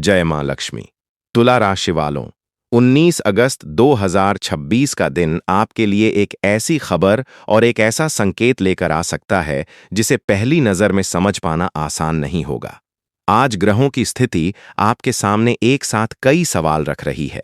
जय मां लक्ष्मी। तुला राशि वालों, 19 अगस्त 2026 का दिन आपके लिए एक ऐसी खबर और एक ऐसा संकेत लेकर आ सकता है जिसे पहली नजर में समझ पाना आसान नहीं होगा। आज ग्रहों की स्थिति आपके सामने एक साथ कई सवाल रख रही है।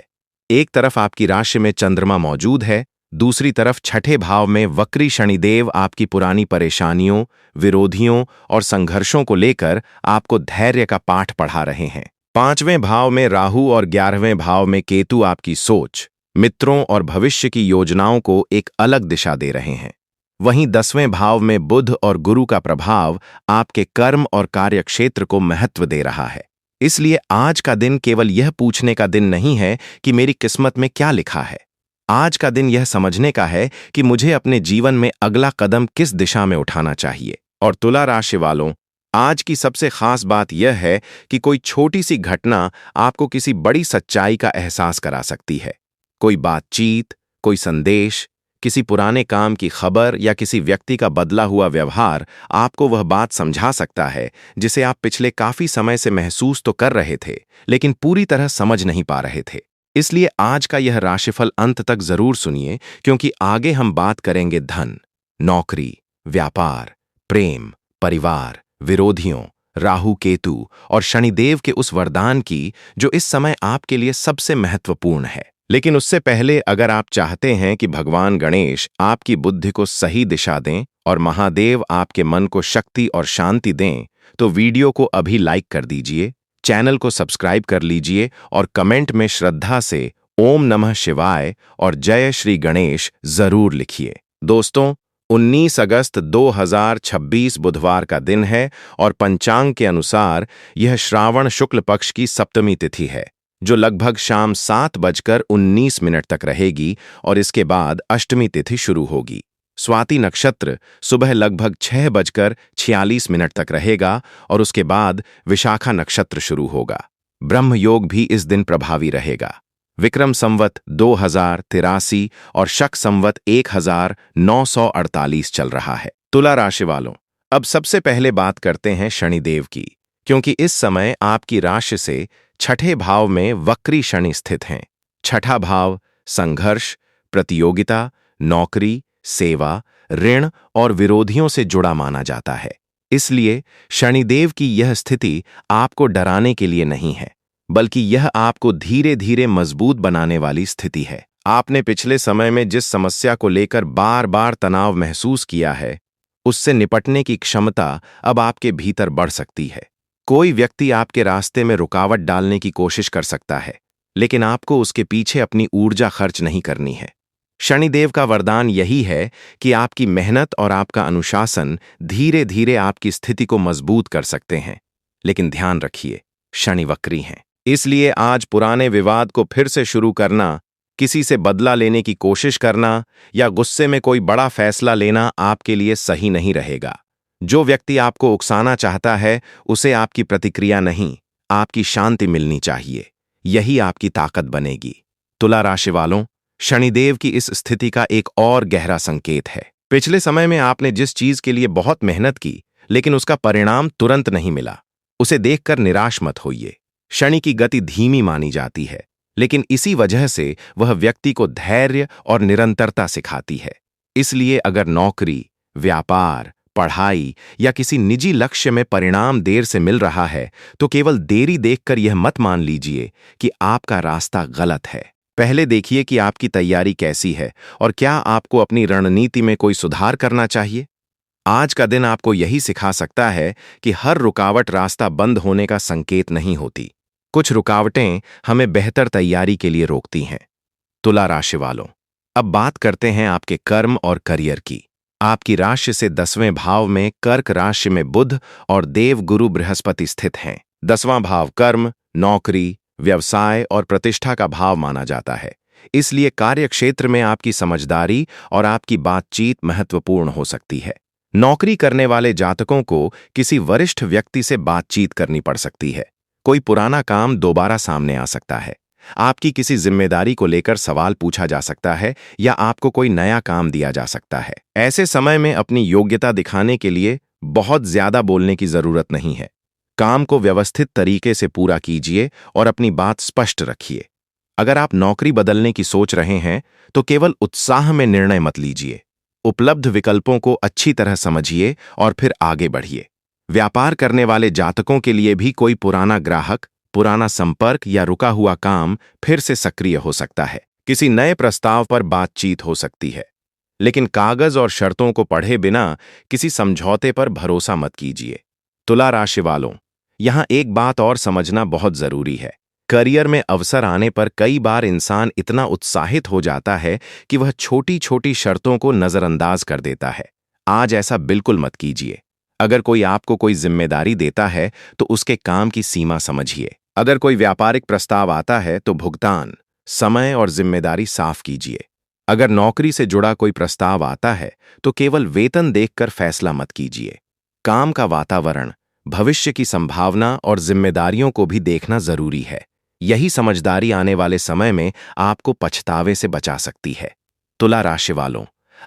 एक तरफ आपकी राशि में चंद्रमा मौजूद है, दूसरी तरफ छठे भाव में वक्री शनिदेव आपकी पुरानी परेशानियों, विरोधियों और संघर्षों को लेकर आपको धैर्य का पाठ पढ़ा रहे हैं। पांचवें भाव में राहु और 11वें भाव में केतु आपकी सोच, मित्रों और भविष्य की योजनाओं को एक अलग दिशा दे रहे हैं। वहीं 10वें भाव में बुध और गुरु का प्रभाव आपके कर्म और कार्यक्षेत्र को महत्व दे रहा है। इसलिए आज का दिन केवल यह पूछने का दिन नहीं है कि मेरी किस्मत में क्या लिखा है। आज का दिन यह समझने का है कि मुझे अपने जीवन में अगला कदम किस दिशा में उठाना चाहिए। और तुला राशि वालों, आज की सबसे खास बात यह है कि कोई छोटी सी घटना आपको किसी बड़ी सच्चाई का एहसास करा सकती है। कोई बातचीत, कोई संदेश, किसी पुराने काम की खबर या किसी व्यक्ति का बदला हुआ व्यवहार आपको वह बात समझा सकता है जिसे आप पिछले काफी समय से महसूस तो कर रहे थे, लेकिन पूरी तरह समझ नहीं पा रहे थे। इसलिए आज का यह राशिफल अंत तक जरूर सुनिए, क्योंकि आगे हम बात करेंगे धन, नौकरी, व्यापार, प्रेम, परिवार, विरोधियों, राहु केतु और शनिदेव के उस वरदान की जो इस समय आपके लिए सबसे महत्वपूर्ण है। लेकिन उससे पहले अगर आप चाहते हैं कि भगवान गणेश आपकी बुद्धि को सही दिशा दें और महादेव आपके मन को शक्ति और शांति दें, तो वीडियो को अभी लाइक कर दीजिए, चैनल को सब्सक्राइब कर लीजिए और कमेंट में श्रद्धा से ओम नमः शिवाय और जय श्री गणेश जरूर लिखिए। दोस्तों, 19 अगस्त 2026 बुधवार का दिन है और पंचांग के अनुसार यह श्रावण शुक्ल पक्ष की सप्तमी तिथि है, जो लगभग शाम 7:19 तक रहेगी और इसके बाद अष्टमी तिथि शुरू होगी। स्वाति नक्षत्र सुबह लगभग 6:46 तक रहेगा और उसके बाद विशाखा नक्षत्र शुरू होगा। ब्रह्म योग भी इस दिन प्रभावी रहेगा। विक्रम संवत 2083 और शक संवत 1948 चल रहा है। तुला राशि वालों, अब सबसे पहले बात करते हैं शनिदेव की, क्योंकि इस समय आपकी राशि से छठे भाव में वक्री शनि स्थित हैं। छठा भाव संघर्ष, प्रतियोगिता, नौकरी, सेवा, ऋण और विरोधियों से जुड़ा माना जाता है। इसलिए शनिदेव की यह स्थिति आपको डराने के लिए नहीं है, बल्कि यह आपको धीरे धीरे मजबूत बनाने वाली स्थिति है। आपने पिछले समय में जिस समस्या को लेकर बार बार तनाव महसूस किया है, उससे निपटने की क्षमता अब आपके भीतर बढ़ सकती है। कोई व्यक्ति आपके रास्ते में रुकावट डालने की कोशिश कर सकता है, लेकिन आपको उसके पीछे अपनी ऊर्जा खर्च नहीं करनी है। शनिदेव का वरदान यही है कि आपकी मेहनत और आपका अनुशासन धीरे धीरे आपकी स्थिति को मजबूत कर सकते हैं। लेकिन ध्यान रखिए, शनि वक्री हैं, इसलिए आज पुराने विवाद को फिर से शुरू करना, किसी से बदला लेने की कोशिश करना या गुस्से में कोई बड़ा फैसला लेना आपके लिए सही नहीं रहेगा। जो व्यक्ति आपको उकसाना चाहता है, उसे आपकी प्रतिक्रिया नहीं, आपकी शांति मिलनी चाहिए। यही आपकी ताकत बनेगी। तुला राशि वालों, शनिदेव की इस स्थिति का एक और गहरा संकेत है। पिछले समय में आपने जिस चीज के लिए बहुत मेहनत की, लेकिन उसका परिणाम तुरंत नहीं मिला, उसे देखकर निराश मत होइए। शनि की गति धीमी मानी जाती है, लेकिन इसी वजह से वह व्यक्ति को धैर्य और निरंतरता सिखाती है। इसलिए अगर नौकरी, व्यापार, पढ़ाई या किसी निजी लक्ष्य में परिणाम देर से मिल रहा है, तो केवल देरी देखकर यह मत मान लीजिए कि आपका रास्ता गलत है। पहले देखिए कि आपकी तैयारी कैसी है और क्या आपको अपनी रणनीति में कोई सुधार करना चाहिए। आज का दिन आपको यही सिखा सकता है कि हर रुकावट रास्ता बंद होने का संकेत नहीं होती। कुछ रुकावटें हमें बेहतर तैयारी के लिए रोकती हैं। तुला राशि वालों, अब बात करते हैं आपके कर्म और करियर की। आपकी राशि से 10वें भाव में कर्क राशि में बुध और देव गुरु बृहस्पति स्थित हैं। 10वां भाव कर्म, नौकरी, व्यवसाय और प्रतिष्ठा का भाव माना जाता है। इसलिए कार्यक्षेत्र में आपकी समझदारी और आपकी बातचीत महत्वपूर्ण हो सकती है। नौकरी करने वाले जातकों को किसी वरिष्ठ व्यक्ति से बातचीत करनी पड़ सकती है। कोई पुराना काम दोबारा सामने आ सकता है। आपकी किसी जिम्मेदारी को लेकर सवाल पूछा जा सकता है या आपको कोई नया काम दिया जा सकता है। ऐसे समय में अपनी योग्यता दिखाने के लिए बहुत ज्यादा बोलने की जरूरत नहीं है। काम को व्यवस्थित तरीके से पूरा कीजिए और अपनी बात स्पष्ट रखिए। अगर आप नौकरी बदलने की सोच रहे हैं तो केवल उत्साह में निर्णय मत लीजिए। उपलब्ध विकल्पों को अच्छी तरह समझिए और फिर आगे बढ़िए। व्यापार करने वाले जातकों के लिए भी कोई पुराना ग्राहक, पुराना संपर्क या रुका हुआ काम फिर से सक्रिय हो सकता है। किसी नए प्रस्ताव पर बातचीत हो सकती है। लेकिन कागज और शर्तों को पढ़े बिना किसी समझौते पर भरोसा मत कीजिए। तुला राशि वालों, यहां एक बात और समझना बहुत जरूरी है। करियर में अवसर आने पर कई बार इंसान इतना उत्साहित हो जाता है कि वह छोटी छोटी शर्तों को नजरअंदाज कर देता है। आज ऐसा बिल्कुल मत कीजिए। अगर कोई आपको कोई जिम्मेदारी देता है तो उसके काम की सीमा समझिए। अगर कोई व्यापारिक प्रस्ताव आता है तो भुगतान, समय और जिम्मेदारी साफ कीजिए। अगर नौकरी से जुड़ा कोई प्रस्ताव आता है तो केवल वेतन देखकर फैसला मत कीजिए। काम का वातावरण, भविष्य की संभावना और जिम्मेदारियों को भी देखना जरूरी है। यही समझदारी आने वाले समय में आपको पछतावे से बचा सकती है। तुला राशि वालों,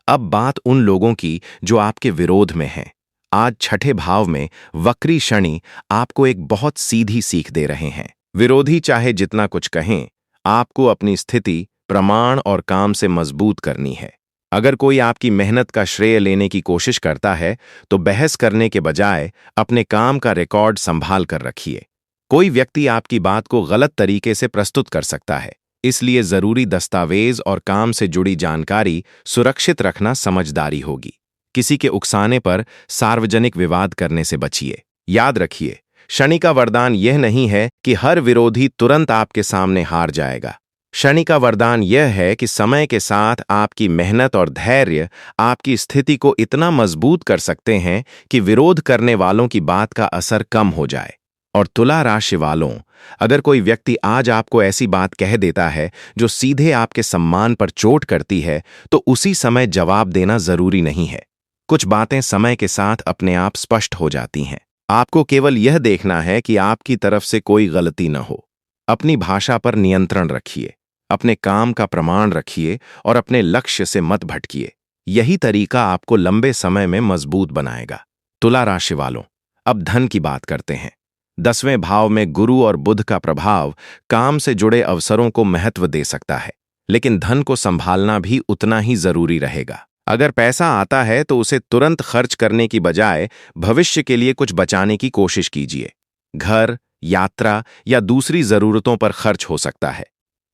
अब बात उन लोगों की जो आपके विरोध में हैं। आज छठे भाव में वक्री शनि आपको एक बहुत सीधी सीख दे रहे हैं। विरोधी चाहे जितना कुछ कहें, आपको अपनी स्थिति, प्रमाण और काम से मजबूत करनी है। अगर कोई आपकी मेहनत का श्रेय लेने की कोशिश करता है तो बहस करने के बजाय अपने काम का रिकॉर्ड संभाल कर रखिए। कोई व्यक्ति आपकी बात को गलत तरीके से प्रस्तुत कर सकता है, इसलिए जरूरी दस्तावेज और काम से जुड़ी जानकारी सुरक्षित रखना समझदारी होगी। किसी के उकसाने पर सार्वजनिक विवाद करने से बचिए। याद रखिए, शनि का वरदान यह नहीं है कि हर विरोधी तुरंत आपके सामने हार जाएगा। शनि का वरदान यह है कि समय के साथ आपकी मेहनत और धैर्य आपकी स्थिति को इतना मजबूत कर सकते हैं कि विरोध करने वालों की बात का असर कम हो जाए। और तुला राशि वालों, अगर कोई व्यक्ति आज आपको ऐसी बात कह देता है जो सीधे आपके सम्मान पर चोट करती है तो उसी समय जवाब देना जरूरी नहीं है। कुछ बातें समय के साथ अपने आप स्पष्ट हो जाती हैं। आपको केवल यह देखना है कि आपकी तरफ से कोई गलती न हो। अपनी भाषा पर नियंत्रण रखिए, अपने काम का प्रमाण रखिए और अपने लक्ष्य से मत भटकिए। यही तरीका आपको लंबे समय में मजबूत बनाएगा। तुला राशि वालों, अब धन की बात करते हैं। 10वें भाव में गुरु और बुध का प्रभाव काम से जुड़े अवसरों को महत्व दे सकता है, लेकिन धन को संभालना भी उतना ही जरूरी रहेगा। अगर पैसा आता है तो उसे तुरंत खर्च करने की बजाय भविष्य के लिए कुछ बचाने की कोशिश कीजिए। घर, यात्रा या दूसरी जरूरतों पर खर्च हो सकता है।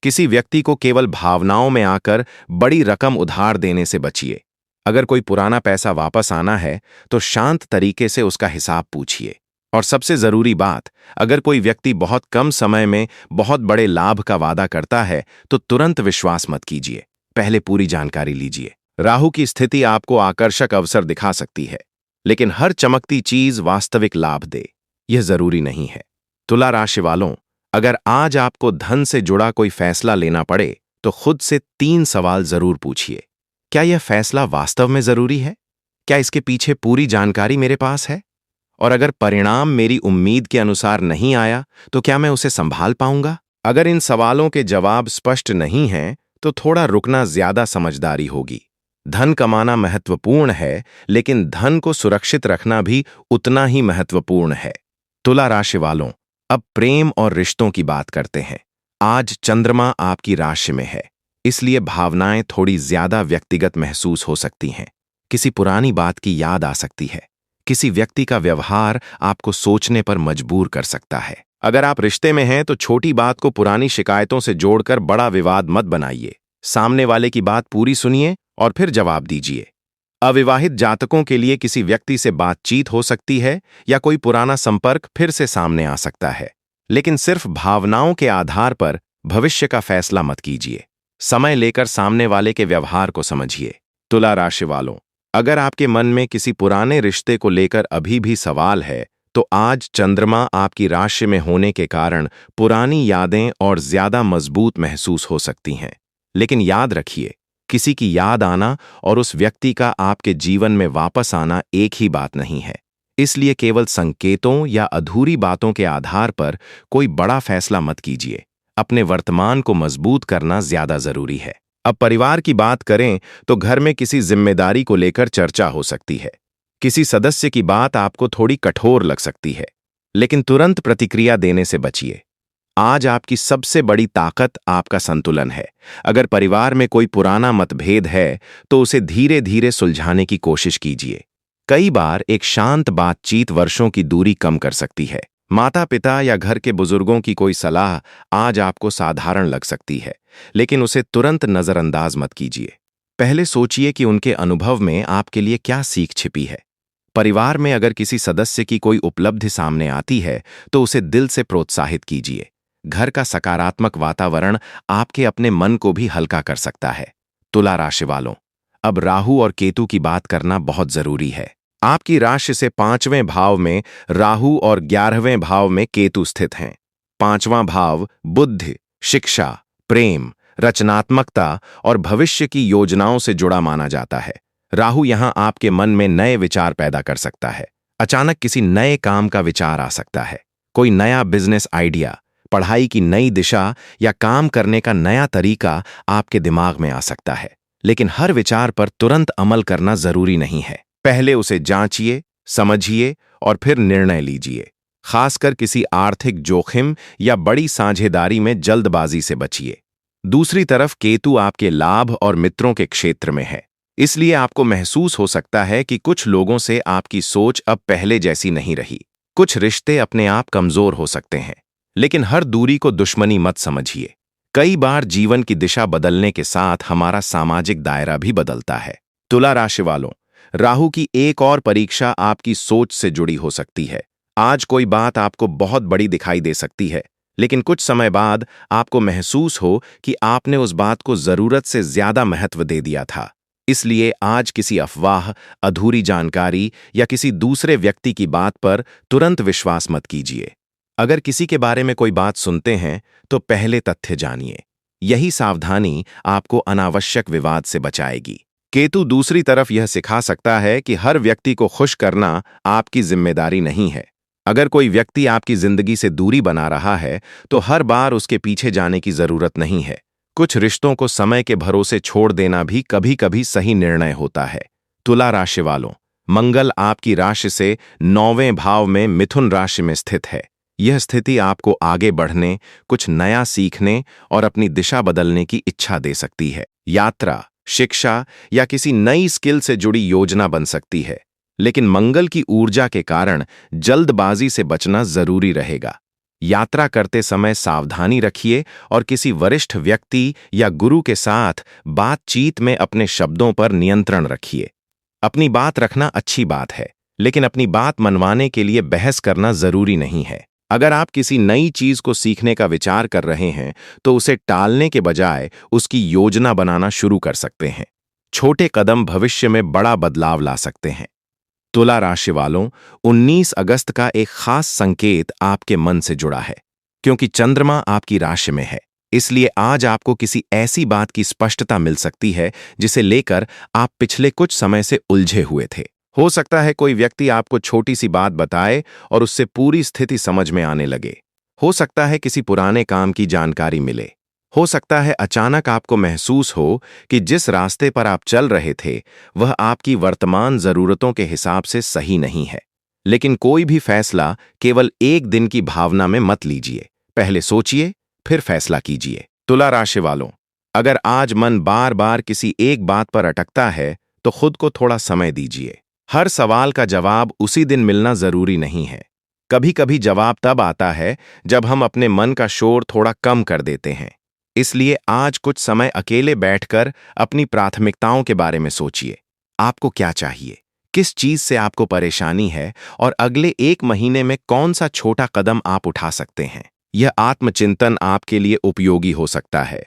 किसी व्यक्ति को केवल भावनाओं में आकर बड़ी रकम उधार देने से बचिए। अगर कोई पुराना पैसा वापस आना है तो शांत तरीके से उसका हिसाब पूछिए। और सबसे जरूरी बात, अगर कोई व्यक्ति बहुत कम समय में बहुत बड़े लाभ का वादा करता है तो तुरंत विश्वास मत कीजिए। पहले पूरी जानकारी लीजिए। राहु की स्थिति आपको आकर्षक अवसर दिखा सकती है, लेकिन हर चमकती चीज वास्तविक लाभ दे, यह जरूरी नहीं है। तुला राशि वालों, अगर आज आपको धन से जुड़ा कोई फैसला लेना पड़े तो खुद से 3 सवाल जरूर पूछिए। क्या यह फैसला वास्तव में जरूरी है? क्या इसके पीछे पूरी जानकारी मेरे पास है? और अगर परिणाम मेरी उम्मीद के अनुसार नहीं आया तो क्या मैं उसे संभाल पाऊंगा? अगर इन सवालों के जवाब स्पष्ट नहीं हैं तो थोड़ा रुकना ज्यादा समझदारी होगी। धन कमाना महत्वपूर्ण है, लेकिन धन को सुरक्षित रखना भी उतना ही महत्वपूर्ण है। तुला राशि वालों, अब प्रेम और रिश्तों की बात करते हैं। आज चंद्रमा आपकी राशि में है, इसलिए भावनाएं थोड़ी ज्यादा व्यक्तिगत महसूस हो सकती हैं। किसी पुरानी बात की याद आ सकती है। किसी व्यक्ति का व्यवहार आपको सोचने पर मजबूर कर सकता है। अगर आप रिश्ते में हैं तो छोटी बात को पुरानी शिकायतों से जोड़कर बड़ा विवाद मत बनाइए। सामने वाले की बात पूरी सुनिए और फिर जवाब दीजिए। अविवाहित जातकों के लिए किसी व्यक्ति से बातचीत हो सकती है या कोई पुराना संपर्क फिर से सामने आ सकता है, लेकिन सिर्फ भावनाओं के आधार पर भविष्य का फैसला मत कीजिए। समय लेकर सामने वाले के व्यवहार को समझिए। तुला राशि वालों, अगर आपके मन में किसी पुराने रिश्ते को लेकर अभी भी सवाल है तो आज चंद्रमा आपकी राशि में होने के कारण पुरानी यादें और ज्यादा मजबूत महसूस हो सकती हैं। लेकिन याद रखिए, किसी की याद आना और उस व्यक्ति का आपके जीवन में वापस आना एक ही बात नहीं है। इसलिए केवल संकेतों या अधूरी बातों के आधार पर कोई बड़ा फैसला मत कीजिए। अपने वर्तमान को मजबूत करना ज्यादा जरूरी है। अब परिवार की बात करें तो घर में किसी जिम्मेदारी को लेकर चर्चा हो सकती है। किसी सदस्य की बात आपको थोड़ी कठोर लग सकती है। लेकिन तुरंत प्रतिक्रिया देने से बचिए। आज आपकी सबसे बड़ी ताकत आपका संतुलन है। अगर परिवार में कोई पुराना मतभेद है, तो उसे धीरे धीरे सुलझाने की कोशिश कीजिए। कई बार एक शांत बातचीत वर्षों की दूरी कम कर सकती है। माता पिता या घर के बुजुर्गों की कोई सलाह आज आपको साधारण लग सकती है, लेकिन उसे तुरंत नजरअंदाज मत कीजिए। पहले सोचिए कि उनके अनुभव में आपके लिए क्या सीख छिपी है। परिवार में अगर किसी सदस्य की कोई उपलब्धि सामने आती है, तो उसे दिल से प्रोत्साहित कीजिए। घर का सकारात्मक वातावरण आपके अपने मन को भी हल्का कर सकता है। तुला राशि वालों, अब राहु और केतु की बात करना बहुत जरूरी है। आपकी राशि से 5वें भाव में राहु और 11वें भाव में केतु स्थित हैं। 5वां भाव बुद्धि, शिक्षा, प्रेम, रचनात्मकता और भविष्य की योजनाओं से जुड़ा माना जाता है। राहु यहां आपके मन में नए विचार पैदा कर सकता है। अचानक किसी नए काम का विचार आ सकता है। कोई नया बिजनेस आइडिया, पढ़ाई की नई दिशा या काम करने का नया तरीका आपके दिमाग में आ सकता है। लेकिन हर विचार पर तुरंत अमल करना जरूरी नहीं है। पहले उसे जांचिए, समझिए और फिर निर्णय लीजिए। खासकर किसी आर्थिक जोखिम या बड़ी साझेदारी में जल्दबाजी से बचिए। दूसरी तरफ केतु आपके लाभ और मित्रों के क्षेत्र में है। इसलिए आपको महसूस हो सकता है कि कुछ लोगों से आपकी सोच अब पहले जैसी नहीं रही। कुछ रिश्ते अपने आप कमजोर हो सकते हैं। लेकिन हर दूरी को दुश्मनी मत समझिए। कई बार जीवन की दिशा बदलने के साथ हमारा सामाजिक दायरा भी बदलता है। तुला राशि वालों, राहु की एक और परीक्षा आपकी सोच से जुड़ी हो सकती है। आज कोई बात आपको बहुत बड़ी दिखाई दे सकती है, लेकिन कुछ समय बाद आपको महसूस हो कि आपने उस बात को जरूरत से ज्यादा महत्व दे दिया था। इसलिए आज किसी अफवाह, अधूरी जानकारी या किसी दूसरे व्यक्ति की बात पर तुरंत विश्वास मत कीजिए। अगर किसी के बारे में कोई बात सुनते हैं, तो पहले तथ्य जानिए। यही सावधानी आपको अनावश्यक विवाद से बचाएगी। केतु दूसरी तरफ यह सिखा सकता है कि हर व्यक्ति को खुश करना आपकी जिम्मेदारी नहीं है। अगर कोई व्यक्ति आपकी जिंदगी से दूरी बना रहा है, तो हर बार उसके पीछे जाने की जरूरत नहीं है। कुछ रिश्तों को समय के भरोसे छोड़ देना भी कभी-कभी सही निर्णय होता है। तुला राशि वालों, मंगल आपकी राशि से 9वें भाव में मिथुन राशि में स्थित है। यह स्थिति आपको आगे बढ़ने, कुछ नया सीखने और अपनी दिशा बदलने की इच्छा दे सकती है। यात्रा, शिक्षा या किसी नई स्किल से जुड़ी योजना बन सकती है। लेकिन मंगल की ऊर्जा के कारण जल्दबाजी से बचना जरूरी रहेगा। यात्रा करते समय सावधानी रखिए और किसी वरिष्ठ व्यक्ति या गुरु के साथ बातचीत में अपने शब्दों पर नियंत्रण रखिए। अपनी बात रखना अच्छी बात है, लेकिन अपनी बात मनवाने के लिए बहस करना जरूरी नहीं है। अगर आप किसी नई चीज को सीखने का विचार कर रहे हैं, तो उसे टालने के बजाय उसकी योजना बनाना शुरू कर सकते हैं। छोटे कदम भविष्य में बड़ा बदलाव ला सकते हैं। तुला राशि वालों, 19 अगस्त का एक खास संकेत आपके मन से जुड़ा है, क्योंकि चंद्रमा आपकी राशि में है। इसलिए आज आपको किसी ऐसी बात की स्पष्टता मिल सकती है जिसे लेकर आप पिछले कुछ समय से उलझे हुए थे। हो सकता है कोई व्यक्ति आपको छोटी सी बात बताए और उससे पूरी स्थिति समझ में आने लगे। हो सकता है किसी पुराने काम की जानकारी मिले। हो सकता है अचानक आपको महसूस हो कि जिस रास्ते पर आप चल रहे थे, वह आपकी वर्तमान जरूरतों के हिसाब से सही नहीं है। लेकिन कोई भी फैसला केवल एक दिन की भावना में मत लीजिए। पहले सोचिए, फिर फैसला कीजिए। तुला राशि वालों, अगर आज मन बार बार किसी एक बात पर अटकता है, तो खुद को थोड़ा समय दीजिए। हर सवाल का जवाब उसी दिन मिलना जरूरी नहीं है। कभी कभी जवाब तब आता है जब हम अपने मन का शोर थोड़ा कम कर देते हैं। इसलिए आज कुछ समय अकेले बैठकर अपनी प्राथमिकताओं के बारे में सोचिए। आपको क्या चाहिए, किस चीज से आपको परेशानी है और अगले एक महीने में कौन सा छोटा कदम आप उठा सकते हैं। यह आत्मचिंतन आपके लिए उपयोगी हो सकता है।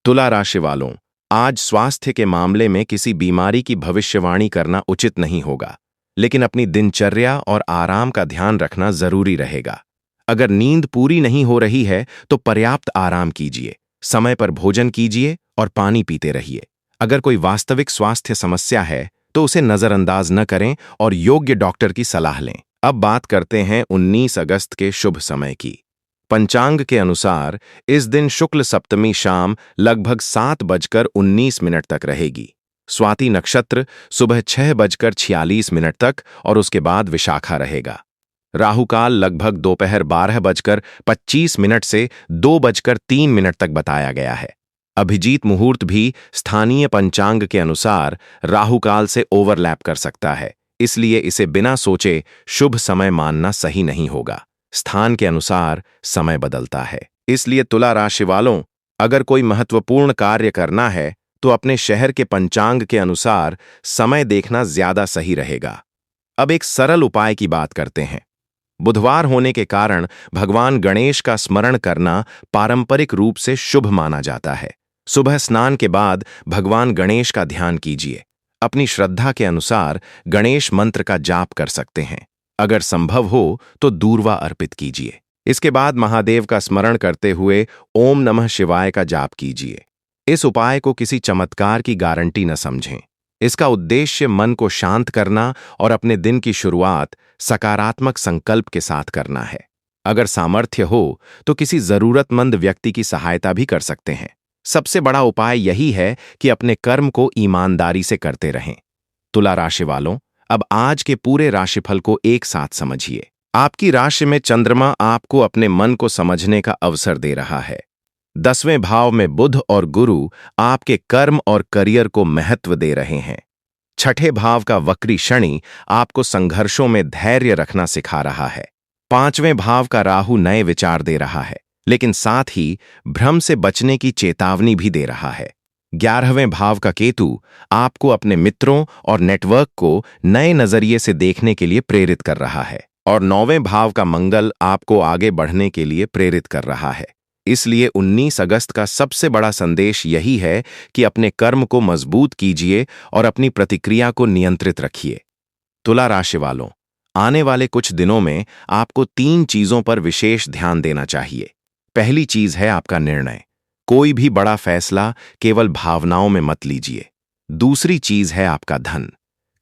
तुला राशि वालों, आज स्वास्थ्य के मामले में किसी बीमारी की भविष्यवाणी करना उचित नहीं होगा, लेकिन अपनी दिनचर्या और आराम का ध्यान रखना जरूरी रहेगा। अगर नींद पूरी नहीं हो रही है, तो पर्याप्त आराम कीजिए, समय पर भोजन कीजिए और पानी पीते रहिए। अगर कोई वास्तविक स्वास्थ्य समस्या है, तो उसे नजरअंदाज न करें और योग्य डॉक्टर की सलाह लें। अब बात करते हैं 19 अगस्त के शुभ समय की। पंचांग के अनुसार इस दिन शुक्ल सप्तमी शाम लगभग 7:19 तक रहेगी। स्वाति नक्षत्र सुबह 6:46 तक और उसके बाद विशाखा रहेगा। राहुकाल लगभग दोपहर 12:25 से 2:03 तक बताया गया है। अभिजीत मुहूर्त भी स्थानीय पंचांग के अनुसार राहुकाल से ओवरलैप कर सकता है, इसलिए इसे बिना सोचे शुभ समय मानना सही नहीं होगा। स्थान के अनुसार समय बदलता है, इसलिए तुला राशि वालों, अगर कोई महत्वपूर्ण कार्य करना है तो अपने शहर के पंचांग के अनुसार समय देखना ज्यादा सही रहेगा। अब एक सरल उपाय की बात करते हैं। बुधवार होने के कारण भगवान गणेश का स्मरण करना पारंपरिक रूप से शुभ माना जाता है। सुबह स्नान के बाद भगवान गणेश का ध्यान कीजिए। अपनी श्रद्धा के अनुसार गणेश मंत्र का जाप कर सकते हैं। अगर संभव हो तो दूर्वा अर्पित कीजिए। इसके बाद महादेव का स्मरण करते हुए ओम नमः शिवाय का जाप कीजिए। इस उपाय को किसी चमत्कार की गारंटी न समझें। इसका उद्देश्य मन को शांत करना और अपने दिन की शुरुआत सकारात्मक संकल्प के साथ करना है। अगर सामर्थ्य हो तो किसी जरूरतमंद व्यक्ति की सहायता भी कर सकते हैं। सबसे बड़ा उपाय यही है कि अपने कर्म को ईमानदारी से करते रहें। तुला राशि वालों, अब आज के पूरे राशिफल को एक साथ समझिए। आपकी राशि में चंद्रमा आपको अपने मन को समझने का अवसर दे रहा है। 10वें भाव में बुध और गुरु आपके कर्म और करियर को महत्व दे रहे हैं। छठे भाव का वक्री शनि आपको संघर्षों में धैर्य रखना सिखा रहा है। 5वें भाव का राहु नए विचार दे रहा है, लेकिन साथ ही भ्रम से बचने की चेतावनी भी दे रहा है। 11वें भाव का केतु आपको अपने मित्रों और नेटवर्क को नए नजरिए से देखने के लिए प्रेरित कर रहा है, और 9वें भाव का मंगल आपको आगे बढ़ने के लिए प्रेरित कर रहा है। इसलिए 19 अगस्त का सबसे बड़ा संदेश यही है कि अपने कर्म को मजबूत कीजिए और अपनी प्रतिक्रिया को नियंत्रित रखिए। तुला राशि वालों, आने वाले कुछ दिनों में आपको 3 चीजों पर विशेष ध्यान देना चाहिए। पहली चीज है आपका निर्णय। कोई भी बड़ा फैसला केवल भावनाओं में मत लीजिए। दूसरी चीज है आपका धन।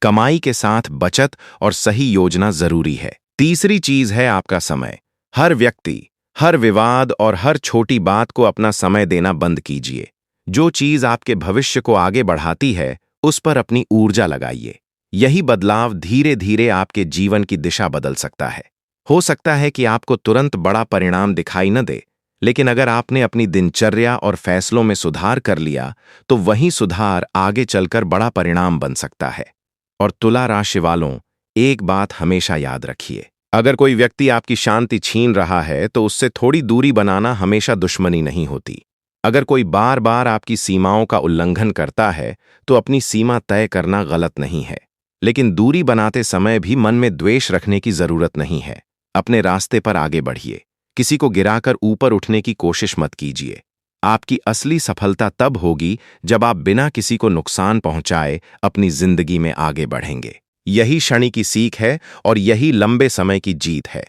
कमाई के साथ बचत और सही योजना जरूरी है। तीसरी चीज है आपका समय। हर व्यक्ति, हर विवाद और हर छोटी बात को अपना समय देना बंद कीजिए। जो चीज आपके भविष्य को आगे बढ़ाती है, उस पर अपनी ऊर्जा लगाइए। यही बदलाव धीरे धीरे आपके जीवन की दिशा बदल सकता है। हो सकता है कि आपको तुरंत बड़ा परिणाम दिखाई न दे, लेकिन अगर आपने अपनी दिनचर्या और फैसलों में सुधार कर लिया, तो वही सुधार आगे चलकर बड़ा परिणाम बन सकता है। और तुला राशि वालों, एक बात हमेशा याद रखिए, अगर कोई व्यक्ति आपकी शांति छीन रहा है तो उससे थोड़ी दूरी बनाना हमेशा दुश्मनी नहीं होती। अगर कोई बार बार आपकी सीमाओं का उल्लंघन करता है तो अपनी सीमा तय करना गलत नहीं है, लेकिन दूरी बनाते समय भी मन में द्वेष रखने की जरूरत नहीं है। अपने रास्ते पर आगे बढ़िए। किसी को गिराकर ऊपर उठने की कोशिश मत कीजिए। आपकी असली सफलता तब होगी जब आप बिना किसी को नुकसान पहुंचाए अपनी जिंदगी में आगे बढ़ेंगे। यही शनि की सीख है और यही लंबे समय की जीत है।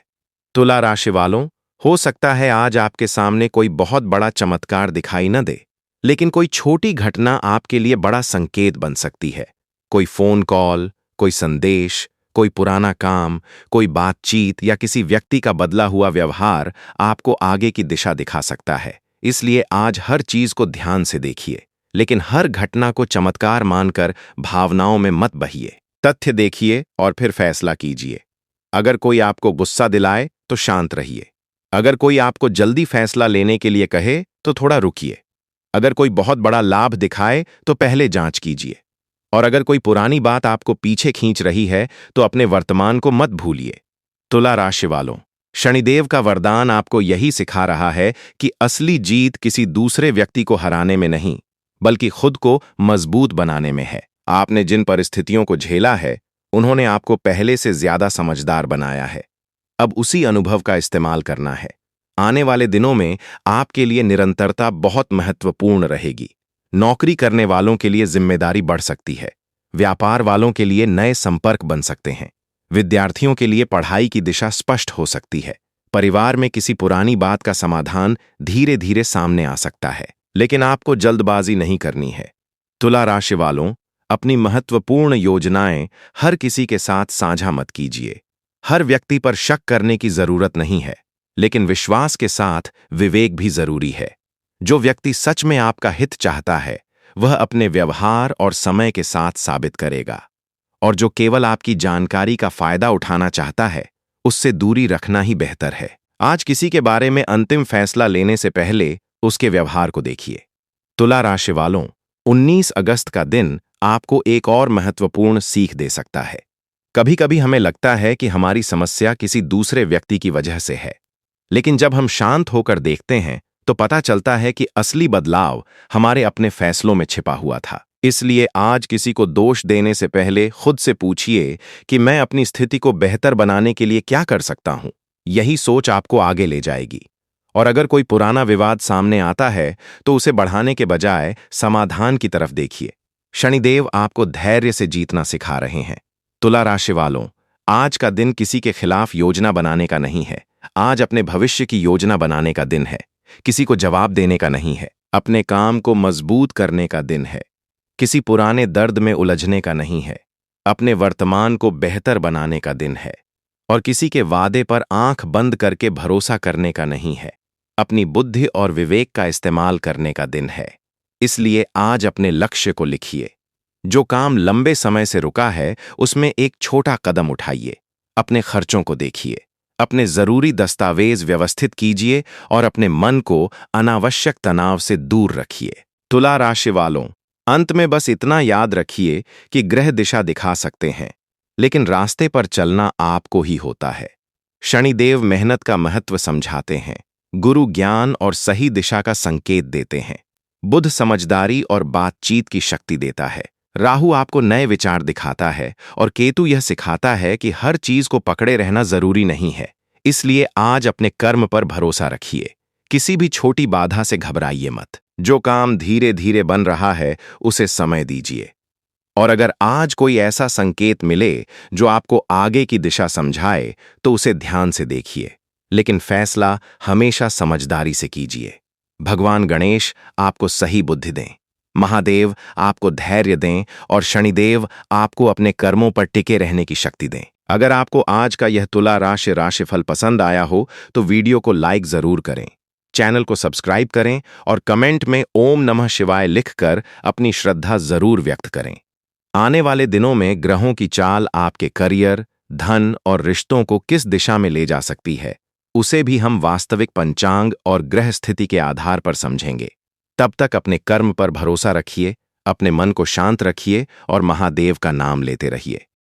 तुला राशि वालों, हो सकता है आज आपके सामने कोई बहुत बड़ा चमत्कार दिखाई न दे, लेकिन कोई छोटी घटना आपके लिए बड़ा संकेत बन सकती है। कोई फोन कॉल, कोई संदेश, कोई पुराना काम, कोई बातचीत या किसी व्यक्ति का बदला हुआ व्यवहार आपको आगे की दिशा दिखा सकता है। इसलिए आज हर चीज को ध्यान से देखिए, लेकिन हर घटना को चमत्कार मानकर भावनाओं में मत बहिए। तथ्य देखिए और फिर फैसला कीजिए। अगर कोई आपको गुस्सा दिलाए तो शांत रहिए। अगर कोई आपको जल्दी फैसला लेने के लिए कहे तो थोड़ा रुकिए। अगर कोई बहुत बड़ा लाभ दिखाए तो पहले जांच कीजिए। और अगर कोई पुरानी बात आपको पीछे खींच रही है तो अपने वर्तमान को मत भूलिए। तुला राशि वालों, शनिदेव का वरदान आपको यही सिखा रहा है कि असली जीत किसी दूसरे व्यक्ति को हराने में नहीं, बल्कि खुद को मजबूत बनाने में है। आपने जिन परिस्थितियों को झेला है, उन्होंने आपको पहले से ज्यादा समझदार बनाया है। अब उसी अनुभव का इस्तेमाल करना है। आने वाले दिनों में आपके लिए निरंतरता बहुत महत्वपूर्ण रहेगी। नौकरी करने वालों के लिए जिम्मेदारी बढ़ सकती है। व्यापार वालों के लिए नए संपर्क बन सकते हैं। विद्यार्थियों के लिए पढ़ाई की दिशा स्पष्ट हो सकती है। परिवार में किसी पुरानी बात का समाधान धीरे धीरे सामने आ सकता है, लेकिन आपको जल्दबाजी नहीं करनी है। तुला राशि वालों, अपनी महत्वपूर्ण योजनाएं हर किसी के साथ साझा मत कीजिए। हर व्यक्ति पर शक करने की जरूरत नहीं है, लेकिन विश्वास के साथ विवेक भी जरूरी है। जो व्यक्ति सच में आपका हित चाहता है, वह अपने व्यवहार और समय के साथ साबित करेगा, और जो केवल आपकी जानकारी का फायदा उठाना चाहता है, उससे दूरी रखना ही बेहतर है। आज किसी के बारे में अंतिम फैसला लेने से पहले उसके व्यवहार को देखिए। तुला राशि वालों, 19 अगस्त का दिन आपको एक और महत्वपूर्ण सीख दे सकता है। कभी-कभी हमें लगता है कि हमारी समस्या किसी दूसरे व्यक्ति की वजह से है, लेकिन जब हम शांत होकर देखते हैं तो पता चलता है कि असली बदलाव हमारे अपने फैसलों में छिपा हुआ था। इसलिए आज किसी को दोष देने से पहले खुद से पूछिए कि मैं अपनी स्थिति को बेहतर बनाने के लिए क्या कर सकता हूं। यही सोच आपको आगे ले जाएगी। और अगर कोई पुराना विवाद सामने आता है तो उसे बढ़ाने के बजाय समाधान की तरफ देखिए। शनिदेव आपको धैर्य से जीतना सिखा रहे हैं। तुला राशि वालों, आज का दिन किसी के खिलाफ योजना बनाने का नहीं है। आज अपने भविष्य की योजना बनाने का दिन है। किसी को जवाब देने का नहीं है। अपने काम को मजबूत करने का दिन है। किसी पुराने दर्द में उलझने का नहीं है। अपने वर्तमान को बेहतर बनाने का दिन है। और किसी के वादे पर आंख बंद करके भरोसा करने का नहीं है। अपनी बुद्धि और विवेक का इस्तेमाल करने का दिन है। इसलिए आज अपने लक्ष्य को लिखिए। जो काम लंबे समय से रुका है उसमें एक छोटा कदम उठाइए। अपने खर्चों को देखिए। अपने जरूरी दस्तावेज व्यवस्थित कीजिए और अपने मन को अनावश्यक तनाव से दूर रखिए। तुला राशि वालों, अंत में बस इतना याद रखिए कि ग्रह दिशा दिखा सकते हैं, लेकिन रास्ते पर चलना आपको ही होता है। शनिदेव मेहनत का महत्व समझाते हैं। गुरु ज्ञान और सही दिशा का संकेत देते हैं। बुध समझदारी और बातचीत की शक्ति देता है। राहु आपको नए विचार दिखाता है और केतु यह सिखाता है कि हर चीज को पकड़े रहना जरूरी नहीं है। इसलिए आज अपने कर्म पर भरोसा रखिए। किसी भी छोटी बाधा से घबराइए मत। जो काम धीरे धीरे बन रहा है उसे समय दीजिए। और अगर आज कोई ऐसा संकेत मिले जो आपको आगे की दिशा समझाए तो उसे ध्यान से देखिए, लेकिन फैसला हमेशा समझदारी से कीजिए। भगवान गणेश आपको सही बुद्धि दें, महादेव आपको धैर्य दें और शनिदेव आपको अपने कर्मों पर टिके रहने की शक्ति दें। अगर आपको आज का यह तुला राशि राशिफल पसंद आया हो तो वीडियो को लाइक जरूर करें, चैनल को सब्सक्राइब करें और कमेंट में ओम नमः शिवाय लिखकर अपनी श्रद्धा जरूर व्यक्त करें। आने वाले दिनों में ग्रहों की चाल आपके करियर, धन और रिश्तों को किस दिशा में ले जा सकती है, उसे भी हम वास्तविक पंचांग और ग्रह स्थिति के आधार पर समझेंगे। तब तक अपने कर्म पर भरोसा रखिए, अपने मन को शांत रखिए और महादेव का नाम लेते रहिए।